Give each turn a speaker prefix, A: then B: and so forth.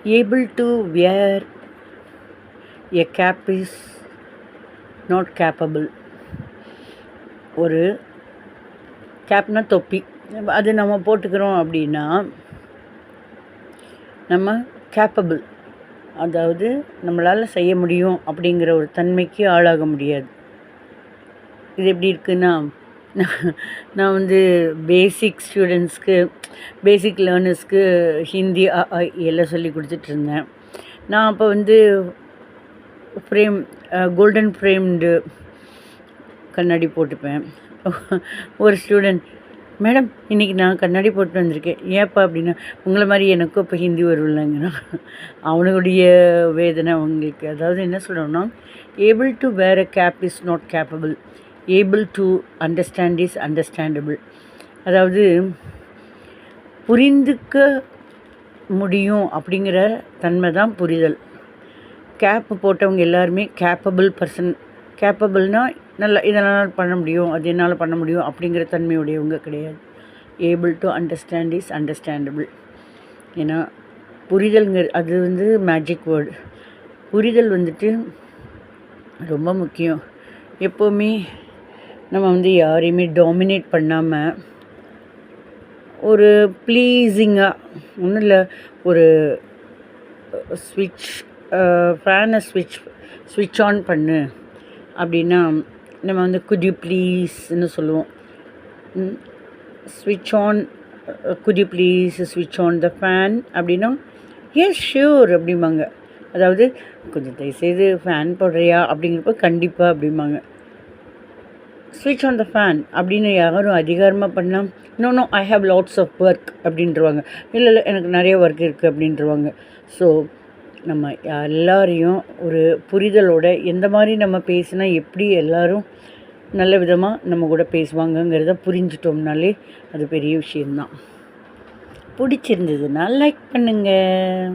A: able to wear a cap is not capable. ஒரு கேப்னா தொப்பி, அது நம்ம போட்டுக்கிறோம் அப்படின்னா நம்ம கேப்பபிள், அதாவது நம்மளால் செய்ய முடியும் அப்படிங்கிற ஒரு தன்மைக்கு ஆளாக முடியாது. இது எப்படி இருக்குன்னா, நான் வந்து பேசிக் ஸ்டூடெண்ட்ஸ்க்கு, பேசிக் லேர்னர்ஸ்க்கு ஹிந்தி எல்லாம் சொல்லி கொடுத்துட்ருந்தேன். நான் அப்போ வந்து ஃப்ரேம், கோல்டன் ஃப்ரேம்டு கண்ணாடி போட்டுப்பேன். ஒரு ஸ்டூடெண்ட், மேடம் இன்றைக்கி நான் கண்ணாடி போட்டு வந்திருக்கேன், ஏப்பா அப்படின்னா, உங்களை மாதிரி எனக்கும் இப்போ ஹிந்தி வரும்லங்கிறான். அவனுடைய வேதனை அவங்களுக்கு. அதாவது என்ன சொல்கிறோன்னா, able to where a cap is not capable, able to understand is understandable. அதாவது புரிந்துக்க முடியும் அப்படிங்கிற தன்மை தான் புரிதல். கேப்பு போட்டவங்க எல்லாருமே கேப்பபிள் பர்சன். கேப்பபிள்னால் நல்லா இதனால் பண்ண முடியும், அது என்னால் பண்ண முடியும் அப்படிங்கிற தன்மையுடையவங்க கிடையாது. Able to understand is understandable. ஏன்னா புரிதல்ங்கிற அது வந்து மேஜிக் வேர்டு. புரிதல் வந்துட்டு ரொம்ப முக்கியம். எப்போவுமே நம்ம வந்து யாரையுமே டாமினேட் பண்ணாமல், ஒரு ப்ளீஸிங்காக, ஒன்றும் இல்லை, ஒரு ஃபேனை ஸ்விட்ச் ஆன் பண்ணு அப்படின்னா நம்ம வந்து குட் யூ ப்ளீஸ்ன்னு சொல்லுவோம். ஸ்விட்ச் ஆன், குட் யூ ப்ளீஸ் ஸ்விட்ச் ஆன் த ஃபேன் அப்படின்னா எஸ் ஷியூர் அப்படிம்பாங்க. அதாவது கொஞ்சம் தயவுசெய்து ஃபேன் போடுறியா அப்படிங்கிறப்ப கண்டிப்பாக அப்படிம்பாங்க. ஸ்விட்ச் ஆன் த ஃபேன் அப்படின்னு யாரும் அதிகாரமாக பண்ணால் no I have lots of work அப்படின்றவாங்க. இல்லை எனக்கு நிறைய ஒர்க் இருக்குது அப்படின்றவாங்க. ஸோ நம்ம எல்லாரையும் ஒரு புரிதலோட எந்த மாதிரி நம்ம பேசினா எப்படி எல்லோரும் நல்ல விதமாக நம்ம கூட பேசுவாங்கங்கிறத புரிஞ்சிட்டோம்னாலே அது பெரிய விஷயந்தான். பிடிச்சிருந்ததுன்னா லைக் பண்ணுங்கள்.